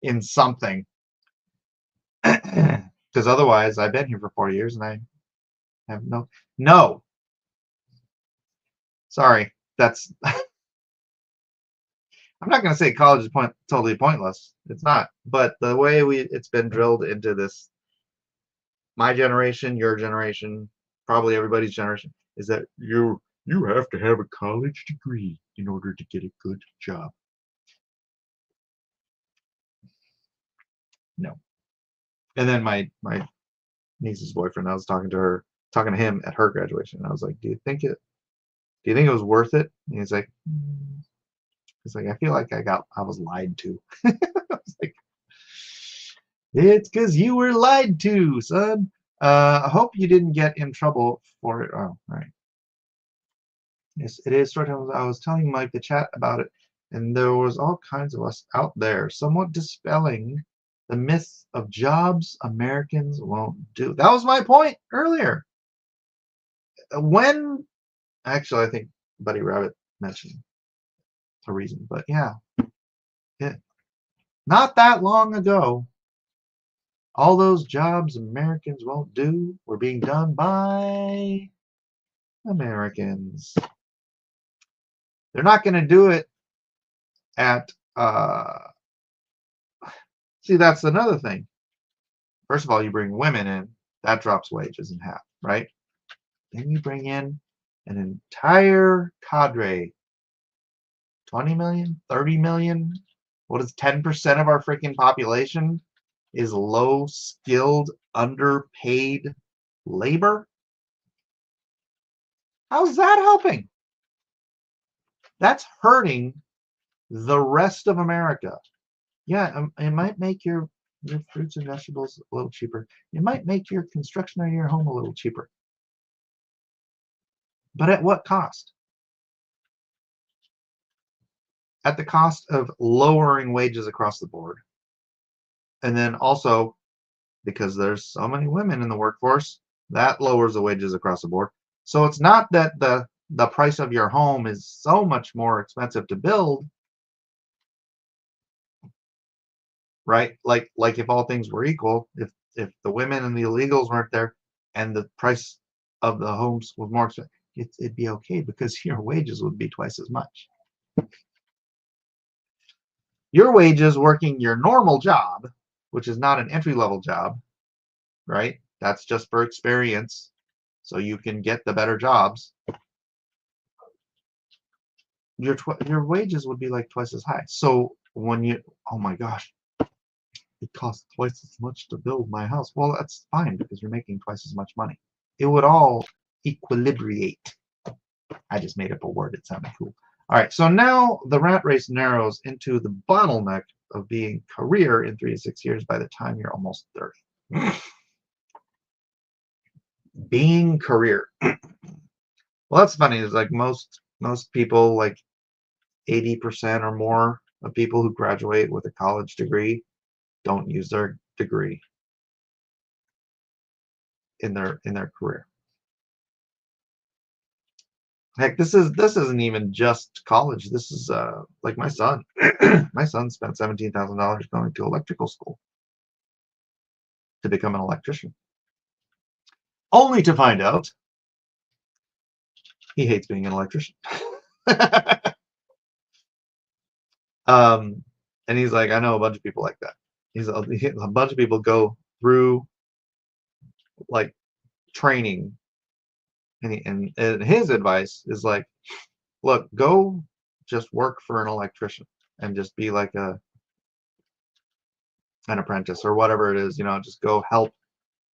in something. Because otherwise, I've been here for 4 years and I have no. Sorry, that's. I'm not going to say college is totally pointless. It's not. But the way it's been drilled into this, my generation, your generation, probably everybody's generation, is that you have to have a college degree in order to get a good job. No. And then my niece's boyfriend, I was talking to him at her graduation. I was like, do you think it was worth it? And he's like, I feel like I was lied to. I was like, it's because you were lied to, son. I hope you didn't get in trouble for it. Oh, all right. Yes, it is sort of. I was telling Mike the chat about it, and there was all kinds of us out there, somewhat dispelling the myth of jobs Americans won't do. That was my point earlier. When, actually, I think Buddy Rabbit mentioned a reason, but yeah, not that long ago, all those jobs Americans won't do were being done by Americans. They're not going to do it at, see, that's another thing. First of all, you bring women in, that drops wages in half, right? Then you bring in an entire cadre, 20 million, 30 million. What is 10% of our freaking population is low skilled, underpaid labor? How's that helping? That's hurting the rest of America. Yeah, it might make your fruits and vegetables a little cheaper. It might make your construction of your home a little cheaper. But at what cost? At the cost of lowering wages across the board. And then also, because there's so many women in the workforce, that lowers the wages across the board. So it's not that the price of your home is so much more expensive to build, right? Like if all things were equal, if the women and the illegals weren't there and the price of the homes was more expensive, it'd be okay because your wages would be twice as much. Your wages working your normal job, which is not an entry-level job, right? That's just for experience, so you can get the better jobs. Your wages would be like twice as high. So when you, oh my gosh, it costs twice as much to build my house. Well, that's fine because you're making twice as much money. It would all equilibrate. I just made up a word. It sounded cool. All right, so now the rat race narrows into the bottleneck of being career in 3 to 6 years by the time you're almost 30. Being career. Well, that's funny. It's like most people, like 80% or more of people who graduate with a college degree don't use their degree in their career. Heck, this isn't even just college. This is like my son. My son spent $17,000 going to electrical school to become an electrician, only to find out he hates being an electrician. And he's like, I know a bunch of people like that. A bunch of people go through like training, and his advice is like, look, go just work for an electrician and just be like an apprentice or whatever it is, just go help.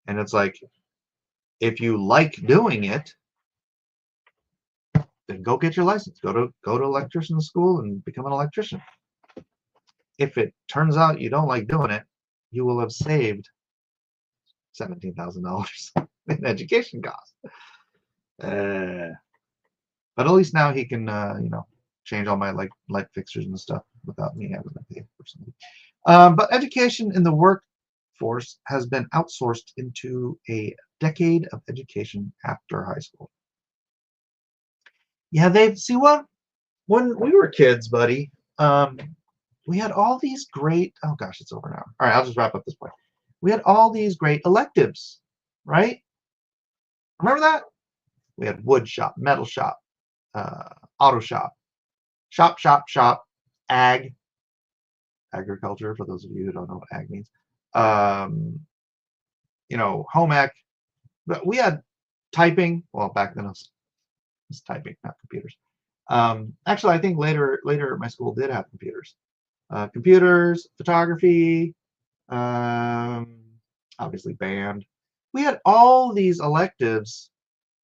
And it's like, if you like doing it, then go get your license. Go to electrician school and become an electrician. If it turns out you don't like doing it, you will have saved $17,000 in education costs. But at least now he can, change all my light fixtures and stuff without me having to pay for something. But education in the workforce has been outsourced into a decade of education after high school. Yeah, when we were kids, buddy, we had all these great, oh gosh, it's over now. All right, I'll just wrap up this point. We had all these great electives, right? Remember that? We had wood shop, metal shop, auto shop, shop, agriculture, for those of you who don't know what ag means. Home ec. But we had typing. Well, back then it was typing, not computers. Actually, I think later my school did have computers. Computers, photography, obviously band. We had all these electives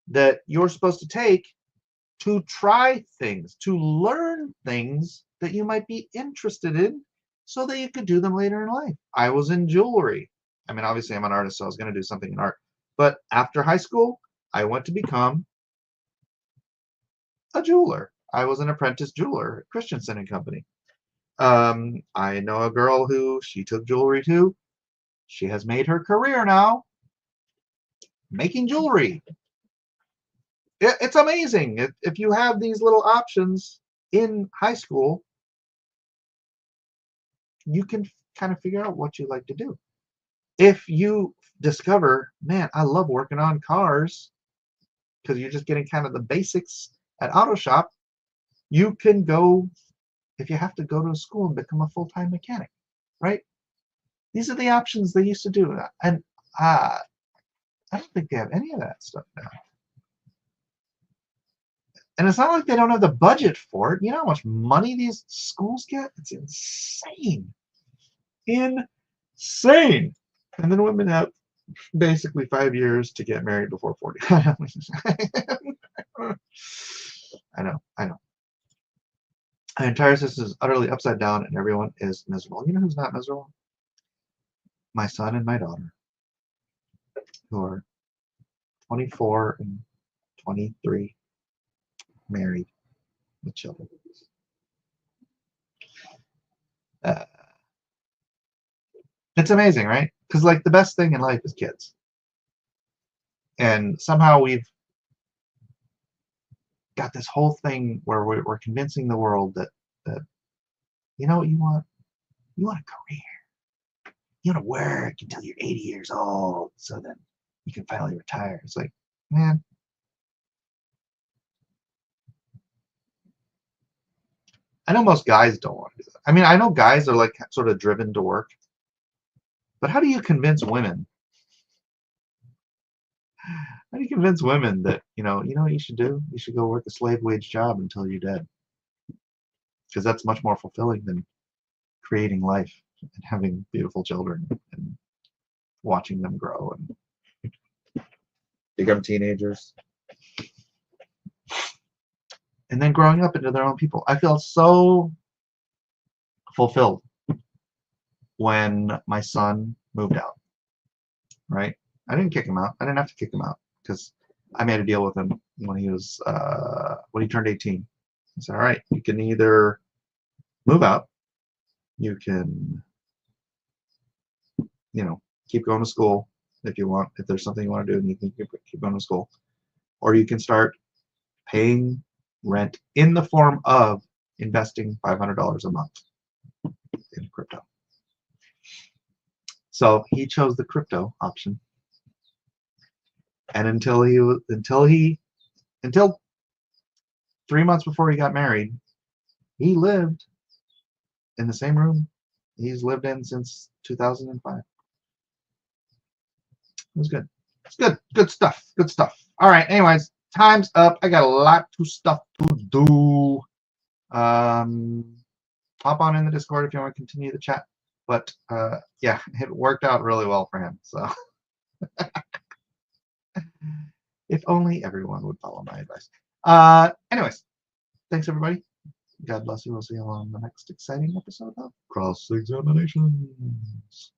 that you're supposed to take to try things, to learn things that you might be interested in so that you could do them later in life. I was in jewelry. I mean, obviously I'm an artist, so I was going to do something in art. But after high school, I went to become a jeweler. I was an apprentice jeweler at Christensen and Company. I know a girl who, she took jewelry too. She has made her career now making jewelry. It's amazing. If you have these little options in high school, you can kind of figure out what you like to do. If you discover, man, I love working on cars, because you're just getting kind of the basics at auto shop, you can go, if you have to go to school and become a full-time mechanic, right? These are the options they used to do. And I don't think they have any of that stuff now. And it's not like they don't have the budget for it. You know how much money these schools get? It's insane. Insane. And then women have basically 5 years to get married before 40. I know. The entire system is utterly upside down and everyone is miserable. You know who's not miserable? My son and my daughter, who are 24 and 23, married with children. It's amazing, right? Because like the best thing in life is kids. And somehow we've got this whole thing where we're convincing the world that you know what you want? You want a career. You want to work until you're 80 years old so then you can finally retire. It's like, man. I know most guys don't want to do that. I mean, I know guys are like sort of driven to work. But how do you convince women? How do you convince women that, you know what you should do? You should go work a slave wage job until you're dead. Because that's much more fulfilling than creating life and having beautiful children and watching them grow and become teenagers. And then growing up into their own people. I feel so fulfilled when my son moved out, right? I didn't kick him out. I didn't have to kick him out because I made a deal with him when he turned 18. I said, all right, you can either move out, you can, keep going to school if you want, if there's something you want to do and you can keep going to school, or you can start paying rent in the form of investing $500 a month in crypto. So he chose the crypto option, and until 3 months before he got married, he lived in the same room he's lived in since 2005. It was good. It's good. Good stuff. Good stuff. All right. Anyways, time's up. I got a lot of stuff to do. Hop on in the Discord if you want to continue the chat. But yeah, it worked out really well for him. So if only everyone would follow my advice. Anyways, thanks everybody. God bless you. We'll see you on the next exciting episode of Cross Examinations.